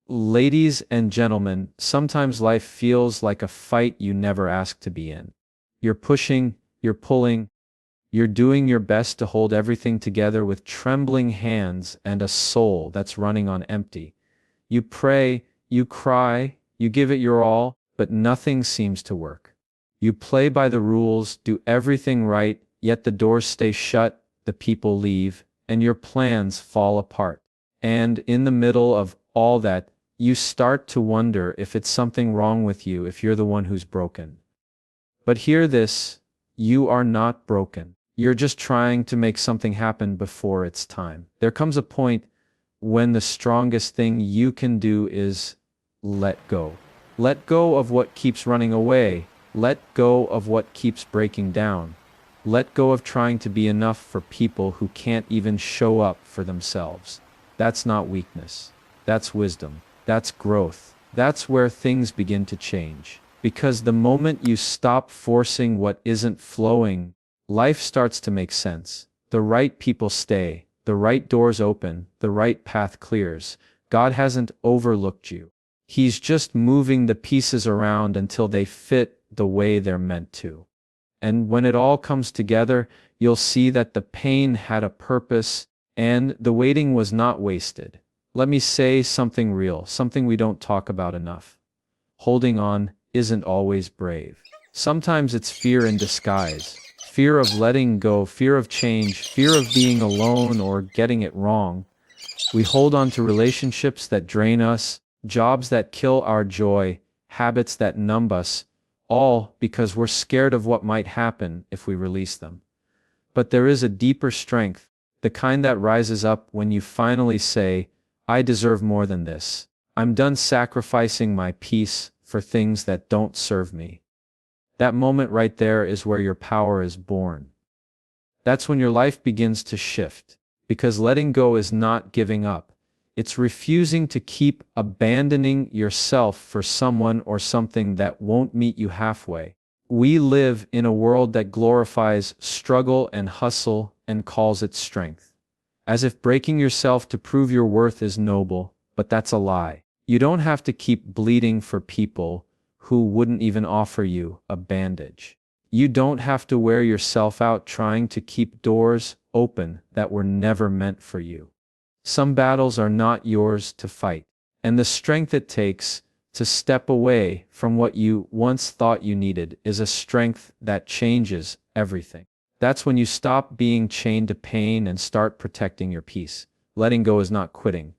Ladies and gentlemen, sometimes life feels like a fight you never asked to be in. You're pushing, you're pulling, you're doing your best to hold everything together with trembling hands and a soul that's running on empty. You pray, you cry, you give it your all, but nothing seems to work. You play by the rules, do everything right, yet the doors stay shut, the people leave, and your plans fall apart. And in the middle of all that, you start to wonder if it's something wrong with you, if you're the one who's broken. But hear this, you are not broken. You're just trying to make something happen before it's time. There comes a point when the strongest thing you can do is let go. Let go of what keeps running away. Let go of what keeps breaking down. Let go of trying to be enough for people who can't even show up for themselves. That's not weakness. That's wisdom. That's growth. That's where things begin to change. Because the moment you stop forcing what isn't flowing, life starts to make sense. The right people stay, the right doors open, the right path clears. God hasn't overlooked you. He's just moving the pieces around until they fit the way they're meant to. And when it all comes together, you'll see that the pain had a purpose and the waiting was not wasted. Let me say something real, something we don't talk about enough. Holding on isn't always brave. Sometimes it's fear in disguise. Fear of letting go, fear of change, fear of being alone or getting it wrong. We hold on to relationships that drain us, jobs that kill our joy, habits that numb us, all because we're scared of what might happen if we release them. But there is a deeper strength, the kind that rises up when you finally say, I deserve more than this. I'm done sacrificing my peace for things that don't serve me. That moment right there is where your power is born. That's when your life begins to shift, because letting go is not giving up. It's refusing to keep abandoning yourself for someone or something that won't meet you halfway. We live in a world that glorifies struggle and hustle and calls it strength. As if breaking yourself to prove your worth is noble, but that's a lie. You don't have to keep bleeding for people who wouldn't even offer you a bandage. You don't have to wear yourself out trying to keep doors open that were never meant for you. Some battles are not yours to fight, and the strength it takes to step away from what you once thought you needed is a strength that changes everything. That's when you stop being chained to pain and start protecting your peace. Letting go is not quitting.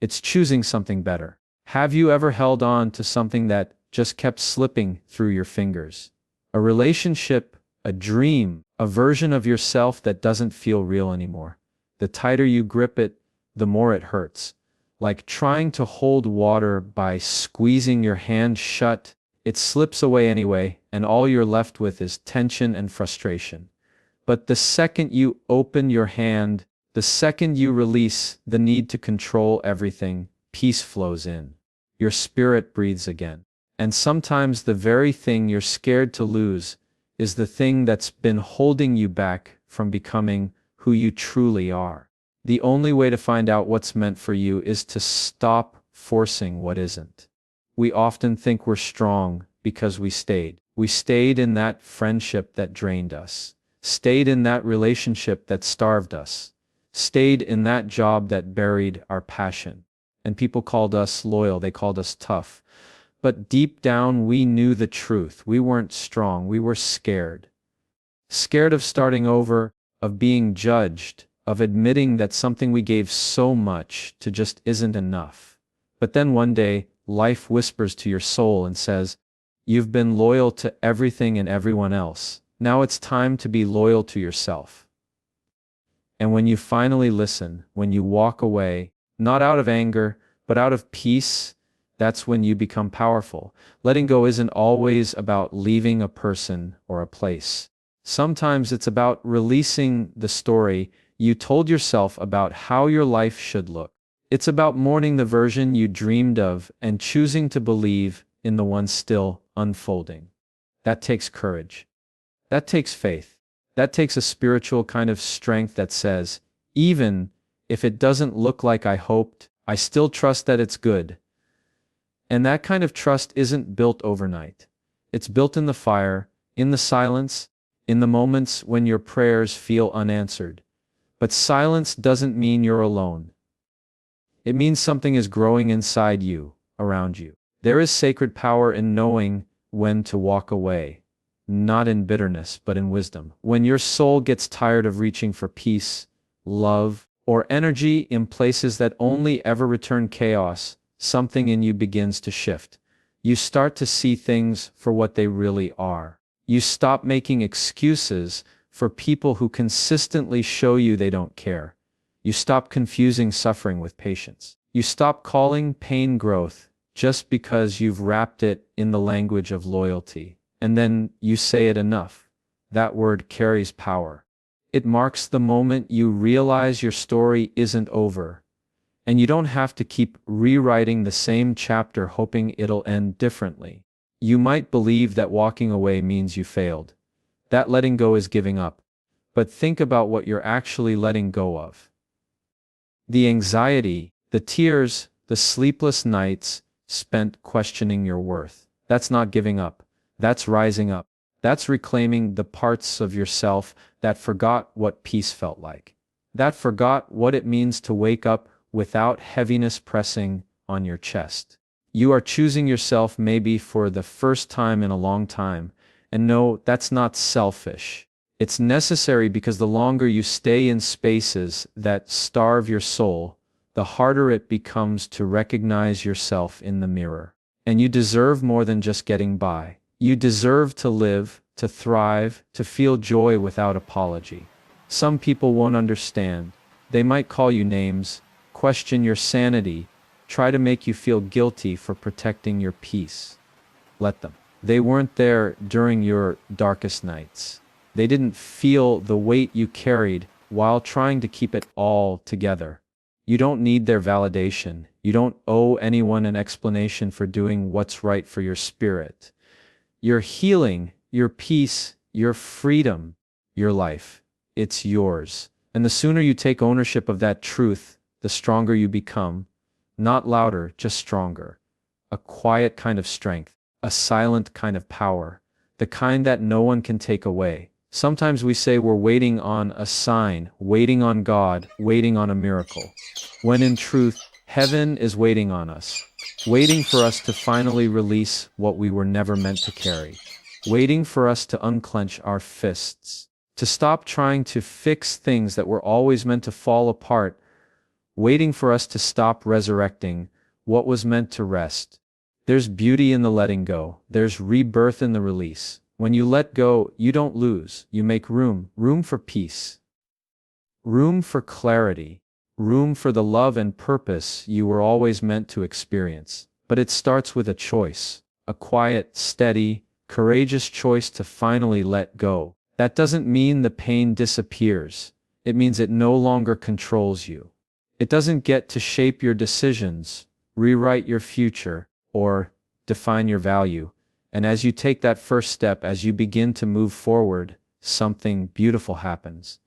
It's choosing something better. Have you ever held on to something that just kept slipping through your fingers? A relationship, a dream, a version of yourself that doesn't feel real anymore. The tighter you grip it, the more it hurts. Like trying to hold water by squeezing your hand shut, it slips away anyway, and all you're left with is tension and frustration. But the second you open your hand, the second you release the need to control everything, peace flows in. Your spirit breathes again. And sometimes the very thing you're scared to lose is the thing that's been holding you back from becoming who you truly are. The only way to find out what's meant for you is to stop forcing what isn't. We often think we're strong because we stayed. We stayed in that friendship that drained us, stayed in that relationship that starved us, stayed in that job that buried our passion. And people called us loyal, they called us tough. But deep down we knew the truth. We weren't strong, we were scared. Scared of starting over, of being judged, of admitting that something we gave so much to just isn't enough. But then one day, life whispers to your soul and says, you've been loyal to everything and everyone else. Now it's time to be loyal to yourself. And when you finally listen, when you walk away, not out of anger, but out of peace, that's when you become powerful. Letting go isn't always about leaving a person or a place. Sometimes it's about releasing the story you told yourself about how your life should look. It's about mourning the version you dreamed of and choosing to believe in the one still unfolding. That takes courage. That takes faith. That takes a spiritual kind of strength that says, even if it doesn't look like I hoped, I still trust that it's good. And that kind of trust isn't built overnight. It's built in the fire, in the silence, in the moments when your prayers feel unanswered. But silence doesn't mean you're alone. It means something is growing inside you, around you. There is sacred power in knowing when to walk away, not in bitterness, but in wisdom. When your soul gets tired of reaching for peace, love, or energy in places that only ever return chaos, something in you begins to shift. You start to see things for what they really are. You stop making excuses for people who consistently show you they don't care. You stop confusing suffering with patience. You stop calling pain growth just because you've wrapped it in the language of loyalty. And then you say it enough. That word carries power. It marks the moment you realize your story isn't over. And you don't have to keep rewriting the same chapter hoping it'll end differently. You might believe that walking away means you failed. That letting go is giving up. But think about what you're actually letting go of. The anxiety, the tears, the sleepless nights spent questioning your worth. That's not giving up. That's rising up. That's reclaiming the parts of yourself that forgot what peace felt like. That forgot what it means to wake up without heaviness pressing on your chest. You are choosing yourself maybe for the first time in a long time, and no, that's not selfish. It's necessary because the longer you stay in spaces that starve your soul, the harder it becomes to recognize yourself in the mirror. And you deserve more than just getting by. You deserve to live, to thrive, to feel joy without apology. Some people won't understand. They might call you names, question your sanity, try to make you feel guilty for protecting your peace. Let them. They weren't there during your darkest nights. They didn't feel the weight you carried while trying to keep it all together. You don't need their validation. You don't owe anyone an explanation for doing what's right for your spirit. Your healing, your peace, your freedom, your life, it's yours. And the sooner you take ownership of that truth, the stronger you become. Not louder, just stronger. A quiet kind of strength, a silent kind of power, the kind that no one can take away. Sometimes we say we're waiting on a sign, waiting on God, waiting on a miracle. When in truth, heaven is waiting on us. Waiting for us to finally release what we were never meant to carry. Waiting for us to unclench our fists. To stop trying to fix things that were always meant to fall apart. Waiting for us to stop resurrecting what was meant to rest. There's beauty in the letting go. There's rebirth in the release. When you let go, you don't lose. You make room. Room for peace. Room for clarity. Room for the love and purpose you were always meant to experience. But it starts with a choice. A quiet, steady, courageous choice to finally let go. That doesn't mean the pain disappears. It means it no longer controls you. It doesn't get to shape your decisions, rewrite your future, or define your value. And as you take that first step, as you begin to move forward, something beautiful happens.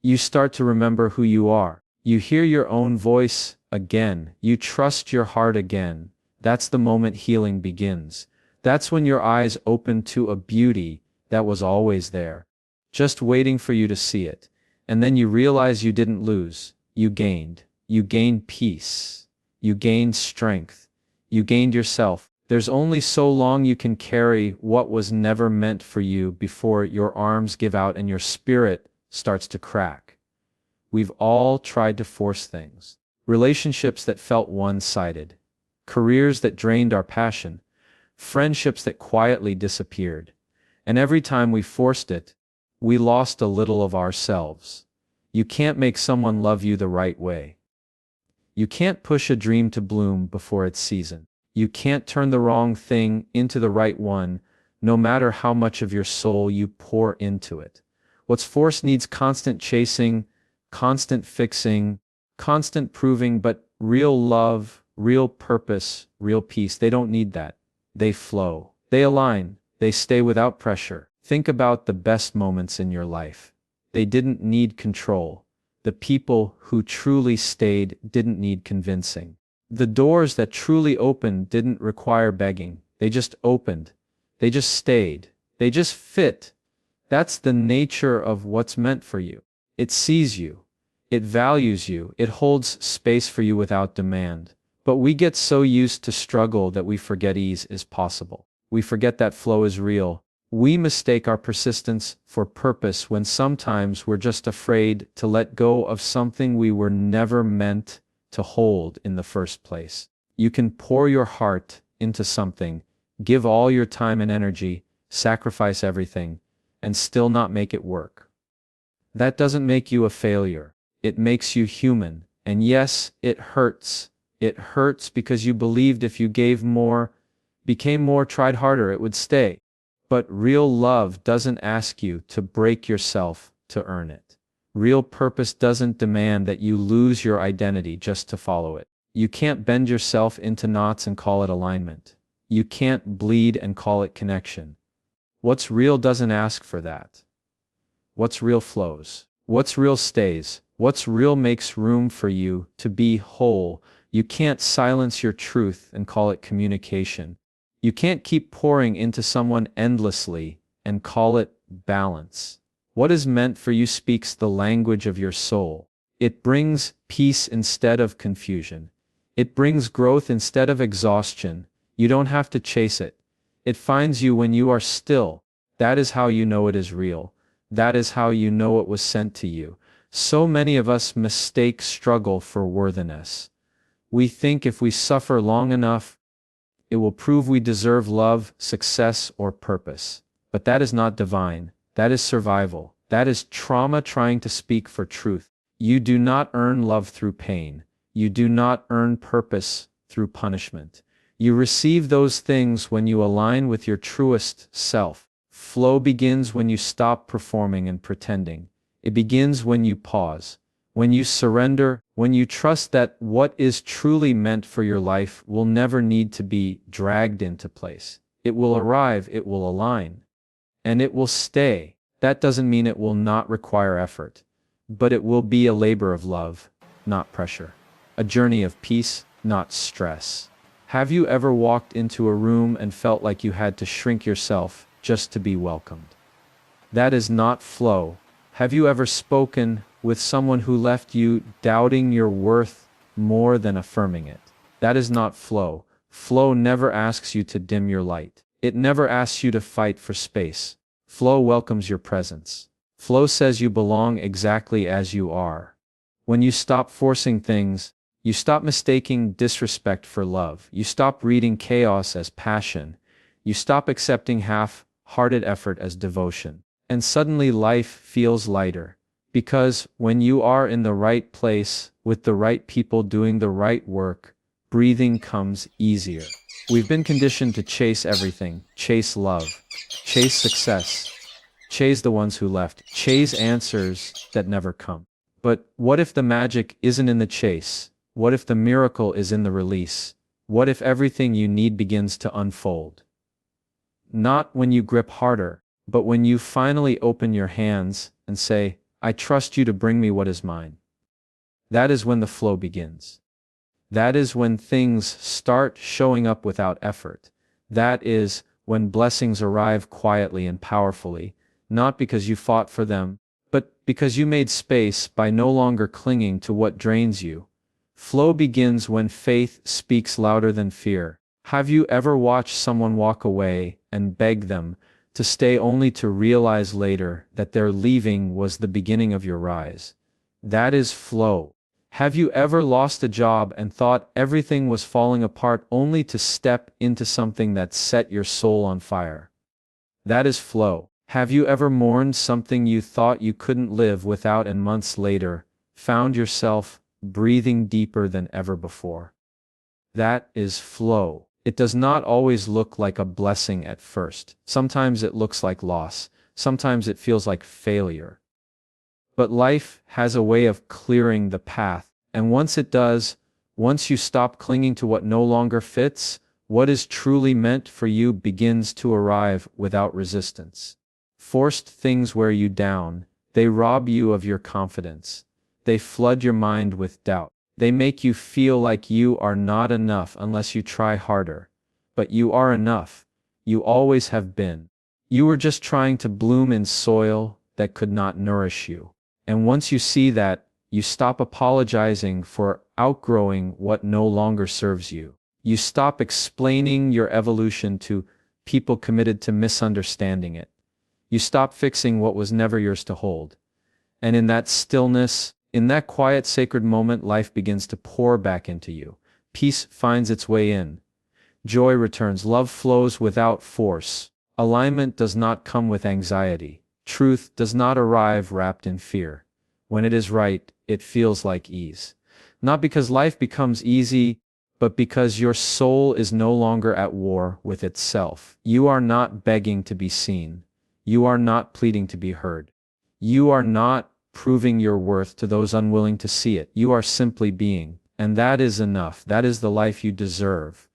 You start to remember who you are. You hear your own voice again. You trust your heart again. That's the moment healing begins. That's when your eyes open to a beauty that was always there, just waiting for you to see it. And then you realize you didn't lose. You gained. You gained peace. You gained strength. You gained yourself. There's only so long you can carry what was never meant for you before your arms give out and your spirit starts to crack. We've all tried to force things. Relationships that felt one-sided. Careers that drained our passion. Friendships that quietly disappeared. And every time we forced it, we lost a little of ourselves. You can't make someone love you the right way. You can't push a dream to bloom before its season. You can't turn the wrong thing into the right one, no matter how much of your soul you pour into it. What's forced needs constant chasing, constant fixing, constant proving, but real love, real purpose, real peace, they don't need that. They flow. They align. They stay without pressure. Think about the best moments in your life. They didn't need control. The people who truly stayed didn't need convincing. The doors that truly opened didn't require begging. They just opened. They just stayed. They just fit. That's the nature of what's meant for you. It sees you. It values you. It holds space for you without demand. But we get so used to struggle that we forget ease is possible. We forget that flow is real. We mistake our persistence for purpose when sometimes we're just afraid to let go of something we were never meant to hold in the first place. You can pour your heart into something, give all your time and energy, sacrifice everything, and still not make it work. That doesn't make you a failure. It makes you human. And yes, it hurts. It hurts because you believed if you gave more, became more, tried harder, it would stay. But real love doesn't ask you to break yourself to earn it. Real purpose doesn't demand that you lose your identity just to follow it. You can't bend yourself into knots and call it alignment. You can't bleed and call it connection. What's real doesn't ask for that. What's real flows. What's real stays. What's real makes room for you to be whole. You can't silence your truth and call it communication. You can't keep pouring into someone endlessly and call it balance. What is meant for you speaks the language of your soul. It brings peace instead of confusion. It brings growth instead of exhaustion. You don't have to chase it. It finds you when you are still. That is how you know it is real. That is how you know it was sent to you. So many of us mistake struggle for worthiness. We think if we suffer long enough, it will prove we deserve love, success, or purpose. But that is not divine. That is survival. That is trauma trying to speak for truth. You do not earn love through pain. You do not earn purpose through punishment. You receive those things when you align with your truest self. Flow begins when you stop performing and pretending. It begins when you pause, when you surrender, when you trust that what is truly meant for your life will never need to be dragged into place. It will arrive, it will align, and it will stay. That doesn't mean it will not require effort, but it will be a labor of love, not pressure. A journey of peace, not stress. Have you ever walked into a room and felt like you had to shrink yourself just to be welcomed? That is not flow. Have you ever spoken with someone who left you doubting your worth more than affirming it? That is not flow. Flow never asks you to dim your light. It never asks you to fight for space. Flow welcomes your presence. Flow says you belong exactly as you are. When you stop forcing things, you stop mistaking disrespect for love. You stop reading chaos as passion. You stop accepting half-hearted effort as devotion. And suddenly life feels lighter. Because when you are in the right place, with the right people doing the right work, breathing comes easier. We've been conditioned to chase everything. Chase love. Chase success. Chase the ones who left. Chase answers that never come. But what if the magic isn't in the chase? What if the miracle is in the release? What if everything you need begins to unfold? Not when you grip harder, but when you finally open your hands and say, I trust you to bring me what is mine. That is when the flow begins. That is when things start showing up without effort. That is when blessings arrive quietly and powerfully, not because you fought for them, but because you made space by no longer clinging to what drains you. Flow begins when faith speaks louder than fear. Have you ever watched someone walk away and beg them to stay only to realize later that their leaving was the beginning of your rise? That is flow. Have you ever lost a job and thought everything was falling apart only to step into something that set your soul on fire? That is flow. Have you ever mourned something you thought you couldn't live without and months later found yourself breathing deeper than ever before? That is flow. It does not always look like a blessing at first. Sometimes it looks like loss. Sometimes it feels like failure. But life has a way of clearing the path, and once it does, once you stop clinging to what no longer fits, what is truly meant for you begins to arrive without resistance. Forced things wear you down. They rob you of your confidence. They flood your mind with doubt. They make you feel like you are not enough unless you try harder. But you are enough. You always have been. You were just trying to bloom in soil that could not nourish you. And once you see that, you stop apologizing for outgrowing what no longer serves you. You stop explaining your evolution to people committed to misunderstanding it. You stop fixing what was never yours to hold. And in that stillness, in that quiet sacred moment, life begins to pour back into you. Peace finds its way in. Joy returns. Love flows without force. Alignment does not come with anxiety. Truth does not arrive wrapped in fear. When it is right, it feels like ease. Not because life becomes easy, but because your soul is no longer at war with itself. You are not begging to be seen. You are not pleading to be heard. You are not proving your worth to those unwilling to see it. You are simply being, and that is enough. That is the life you deserve.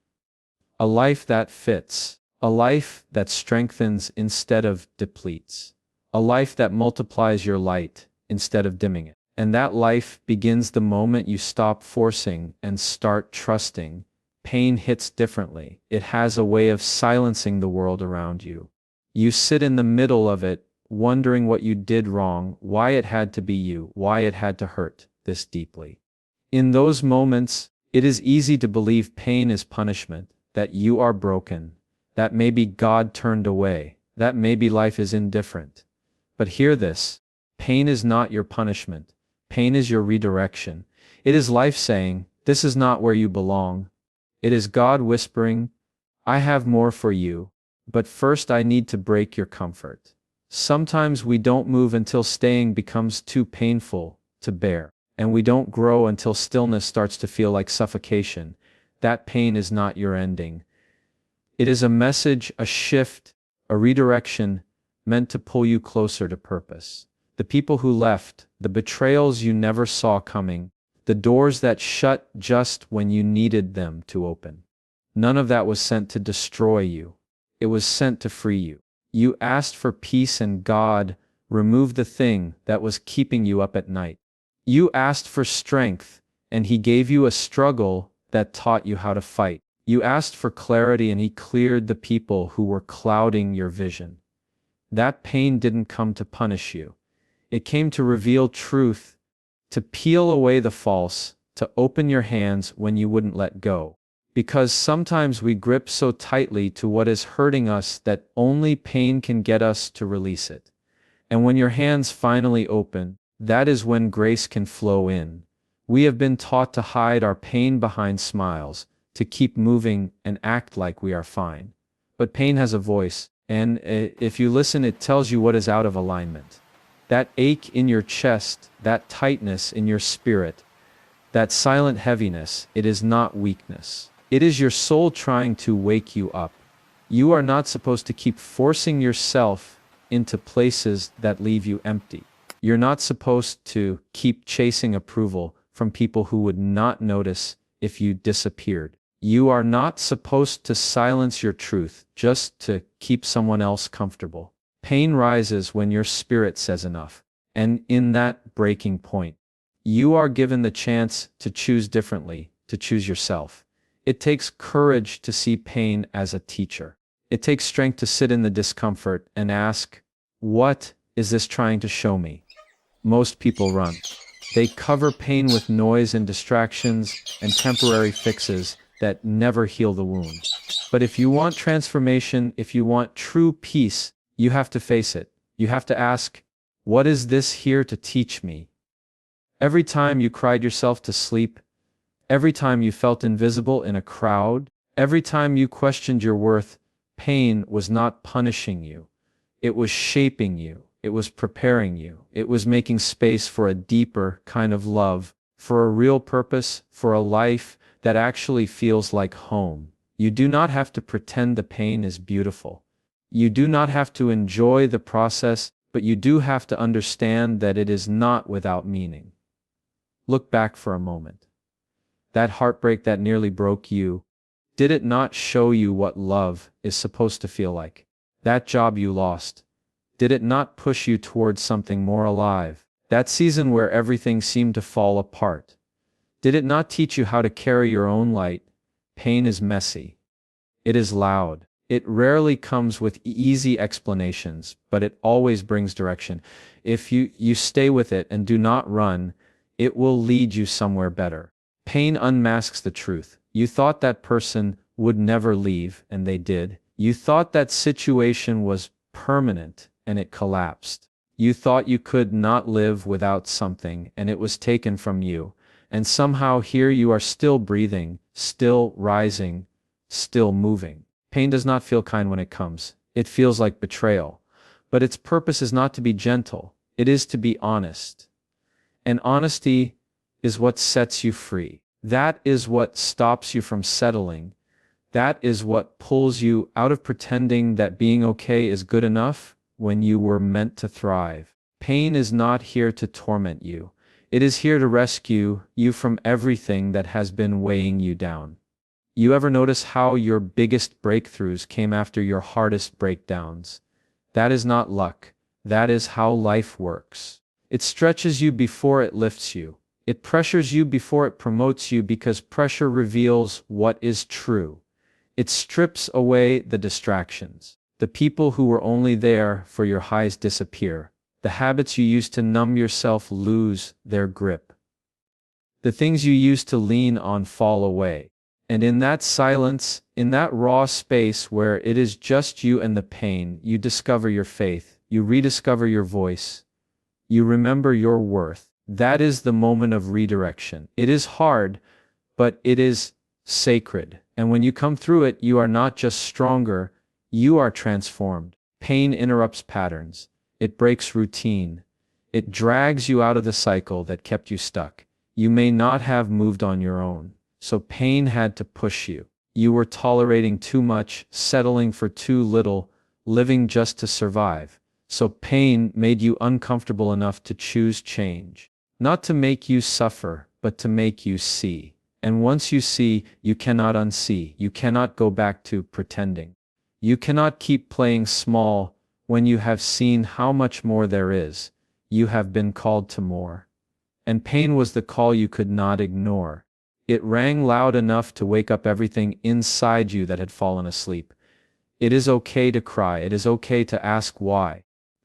A life that fits. A life that strengthens instead of depletes. A life that multiplies your light instead of dimming it. And that life begins the moment you stop forcing and start trusting. Pain hits differently. It has a way of silencing the world around you. You sit in the middle of it, wondering what you did wrong, why it had to be you, why it had to hurt this deeply. In those moments, it is easy to believe pain is punishment, that you are broken, that maybe God turned away, that maybe life is indifferent. But hear this, pain is not your punishment. Pain is your redirection. It is life saying, this is not where you belong. It is God whispering, I have more for you, but first I need to break your comfort. Sometimes we don't move until staying becomes too painful to bear, and we don't grow until stillness starts to feel like suffocation. That pain is not your ending. It is a message, a shift, a redirection meant to pull you closer to purpose. The people who left, the betrayals you never saw coming, the doors that shut just when you needed them to open. None of that was sent to destroy you. It was sent to free you. You asked for peace and God removed the thing that was keeping you up at night. You asked for strength and He gave you a struggle that taught you how to fight. You asked for clarity and He cleared the people who were clouding your vision. That pain didn't come to punish you. It came to reveal truth, to peel away the false, to open your hands when you wouldn't let go. Because sometimes we grip so tightly to what is hurting us that only pain can get us to release it. And when your hands finally open, that is when grace can flow in. We have been taught to hide our pain behind smiles, to keep moving and act like we are fine. But pain has a voice, and if you listen, it tells you what is out of alignment. That ache in your chest, that tightness in your spirit, that silent heaviness, it is not weakness. It is your soul trying to wake you up. You are not supposed to keep forcing yourself into places that leave you empty. You're not supposed to keep chasing approval from people who would not notice if you disappeared. You are not supposed to silence your truth just to keep someone else comfortable. Pain rises when your spirit says enough. And in that breaking point, you are given the chance to choose differently, to choose yourself. It takes courage to see pain as a teacher. It takes strength to sit in the discomfort and ask, what is this trying to show me? Most people run. They cover pain with noise and distractions and temporary fixes that never heal the wound. But if you want transformation, if you want true peace, you have to face it. You have to ask, what is this here to teach me? Every time you cried yourself to sleep, every time you felt invisible in a crowd, every time you questioned your worth, pain was not punishing you. It was shaping you. It was preparing you. It was making space for a deeper kind of love, for a real purpose, for a life that actually feels like home. You do not have to pretend the pain is beautiful. You do not have to enjoy the process, but you do have to understand that it is not without meaning. Look back for a moment. That heartbreak that nearly broke you, did it not show you what love is supposed to feel like? That job you lost, did it not push you towards something more alive? That season where everything seemed to fall apart. Did it not teach you how to carry your own light? Pain is messy. It is loud. It rarely comes with easy explanations, but it always brings direction. If you stay with it and do not run, it will lead you somewhere better. Pain unmasks the truth. You thought that person would never leave, and they did. You thought that situation was permanent, and it collapsed. You thought you could not live without something, and it was taken from you. And somehow here you are still breathing, still rising, still moving. Pain does not feel kind when it comes. It feels like betrayal. But its purpose is not to be gentle. It is to be honest. And honesty is what sets you free. That is what stops you from settling. That is what pulls you out of pretending that being okay is good enough when you were meant to thrive. Pain is not here to torment you. It is here to rescue you from everything that has been weighing you down. You ever notice how your biggest breakthroughs came after your hardest breakdowns? That is not luck. That is how life works. It stretches you before it lifts you. It pressures you before it promotes you, because pressure reveals what is true. It strips away the distractions. The people who were only there for your highs disappear. The habits you used to numb yourself lose their grip. The things you used to lean on fall away. And in that silence, in that raw space where it is just you and the pain, you discover your faith, you rediscover your voice, you remember your worth. That is the moment of redirection. It is hard, but it is sacred. And when you come through it, you are not just stronger, you are transformed. Pain interrupts patterns. It breaks routine. It drags you out of the cycle that kept you stuck. You may not have moved on your own. So pain had to push you. You were tolerating too much, settling for too little, living just to survive. So pain made you uncomfortable enough to choose change. Not to make you suffer, but to make you see. And once you see, you cannot unsee. You cannot go back to pretending. You cannot keep playing small when you have seen how much more there is. You have been called to more. And pain was the call you could not ignore. It rang loud enough to wake up everything inside you that had fallen asleep. It is okay to cry. It is okay to ask why.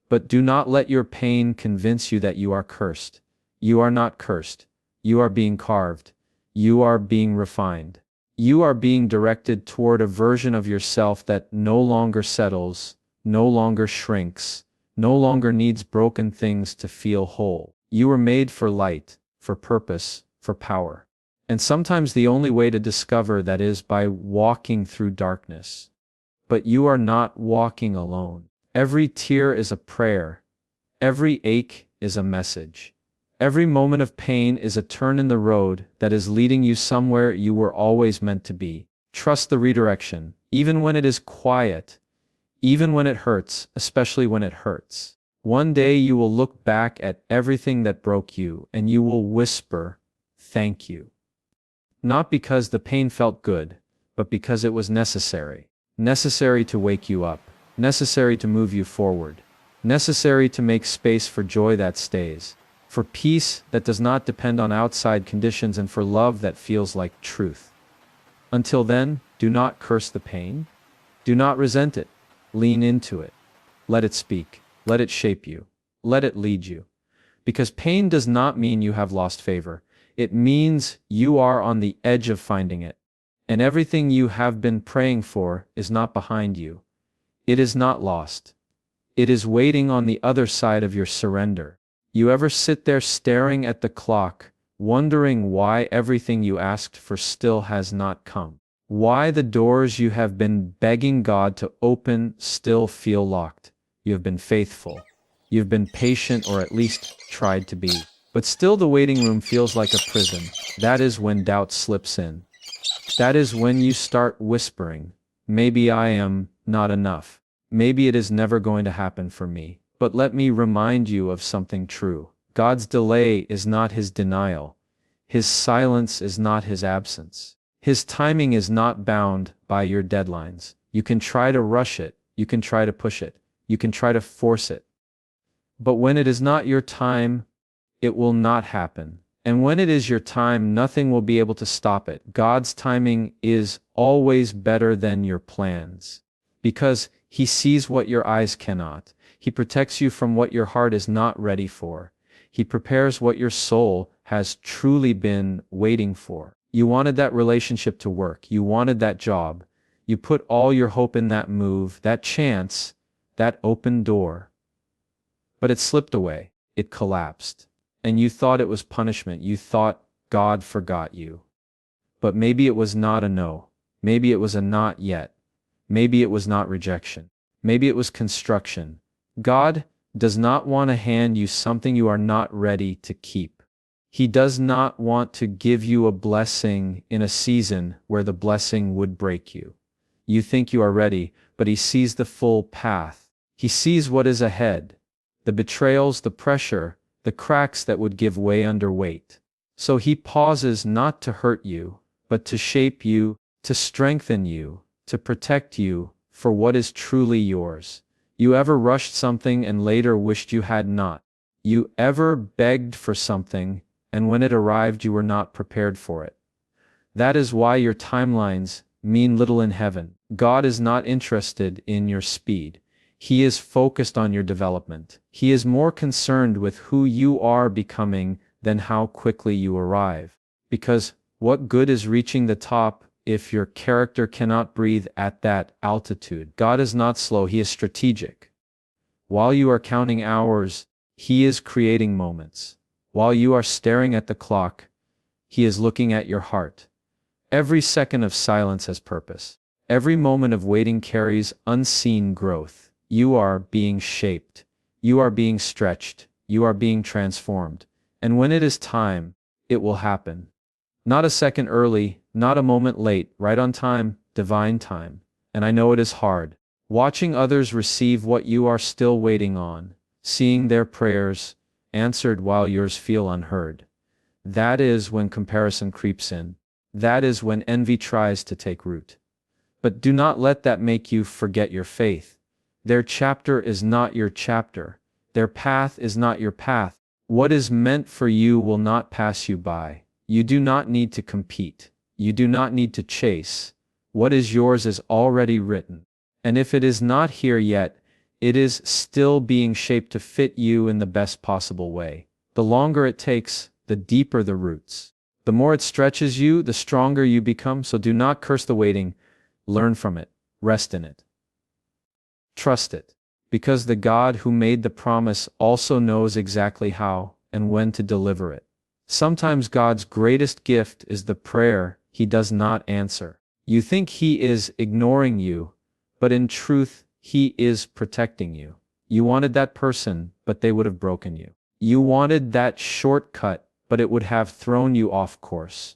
But do not let your pain convince you that you are cursed. You are not cursed. You are being carved. You are being refined. You are being directed toward a version of yourself that no longer settles, no longer shrinks, no longer needs broken things to feel whole. You were made for light, for purpose, for power. And sometimes the only way to discover that is by walking through darkness. But you are not walking alone. Every tear is a prayer. Every ache is a message. Every moment of pain is a turn in the road that is leading you somewhere you were always meant to be. Trust the redirection, even when it is quiet, even when it hurts, especially when it hurts. One day you will look back at everything that broke you and you will whisper, "Thank you." Not because the pain felt good, but because it was necessary. Necessary to wake you up. Necessary to move you forward. Necessary to make space for joy that stays. For peace that does not depend on outside conditions, and for love that feels like truth. Until then, do not curse the pain. Do not resent it. Lean into it. Let it speak. Let it shape you. Let it lead you. Because pain does not mean you have lost favor. It means you are on the edge of finding it. And everything you have been praying for is not behind you. It is not lost. It is waiting on the other side of your surrender. You ever sit there staring at the clock, wondering why everything you asked for still has not come? Why the doors you have been begging God to open still feel locked? You have been faithful. You've been patient, or at least tried to be. But still the waiting room feels like a prison. That is when doubt slips in. That is when you start whispering, "Maybe I am not enough. Maybe it is never going to happen for me." But let me remind you of something true. God's delay is not His denial. His silence is not His absence. His timing is not bound by your deadlines. You can try to rush it. You can try to push it. You can try to force it. But when it is not your time, it will not happen. And when it is your time, nothing will be able to stop it. God's timing is always better than your plans. Because He sees what your eyes cannot. He protects you from what your heart is not ready for. He prepares what your soul has truly been waiting for. You wanted that relationship to work. You wanted that job. You put all your hope in that move, that chance, that open door. But it slipped away. It collapsed. And you thought it was punishment. You thought God forgot you. But maybe it was not a no. Maybe it was a not yet. Maybe it was not rejection. Maybe it was construction. God does not want to hand you something you are not ready to keep. He does not want to give you a blessing in a season where the blessing would break you. You think you are ready, but He sees the full path. He sees what is ahead. The betrayals, the pressure, the cracks that would give way under weight. So He pauses not to hurt you, but to shape you, to strengthen you, to protect you for what is truly yours. You ever rushed something and later wished you had not? You ever begged for something, and when it arrived you were not prepared for it? That is why your timelines mean little in heaven. God is not interested in your speed. He is focused on your development. He is more concerned with who you are becoming than how quickly you arrive. Because what good is reaching the top if your character cannot breathe at that altitude? God is not slow, He is strategic. While you are counting hours, He is creating moments. While you are staring at the clock, He is looking at your heart. Every second of silence has purpose. Every moment of waiting carries unseen growth. You are being shaped. You are being stretched. You are being transformed. And when it is time, it will happen. Not a second early, not a moment late, right on time, divine time. And I know it is hard. Watching others receive what you are still waiting on, seeing their prayers answered while yours feel unheard. That is when comparison creeps in. That is when envy tries to take root. But do not let that make you forget your faith. Their chapter is not your chapter. Their path is not your path. What is meant for you will not pass you by. You do not need to compete. You do not need to chase. What is yours is already written. And if it is not here yet, it is still being shaped to fit you in the best possible way. The longer it takes, the deeper the roots. The more it stretches you, the stronger you become. So do not curse the waiting. Learn from it. Rest in it. Trust it. Because the God who made the promise also knows exactly how and when to deliver it. Sometimes God's greatest gift is the prayer He does not answer. You think He is ignoring you, but in truth, He is protecting you. You wanted that person, but they would have broken you. You wanted that shortcut, but it would have thrown you off course.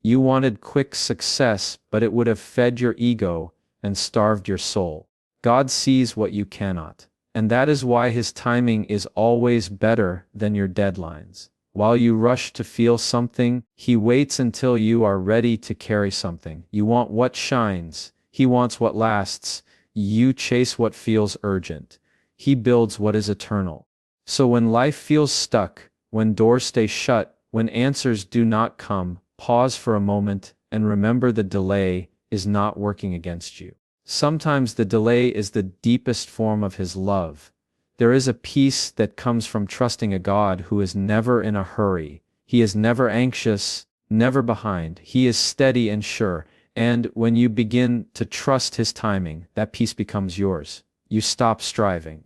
You wanted quick success, but it would have fed your ego and starved your soul. God sees what you cannot, and that is why His timing is always better than your deadlines. While you rush to feel something, He waits until you are ready to carry something. You want what shines. He wants what lasts. You chase what feels urgent. He builds what is eternal. So when life feels stuck, when doors stay shut, when answers do not come, pause for a moment and remember the delay is not working against you. Sometimes the delay is the deepest form of His love. There is a peace that comes from trusting a God who is never in a hurry. He is never anxious, never behind. He is steady and sure. And when you begin to trust His timing, that peace becomes yours. You stop striving.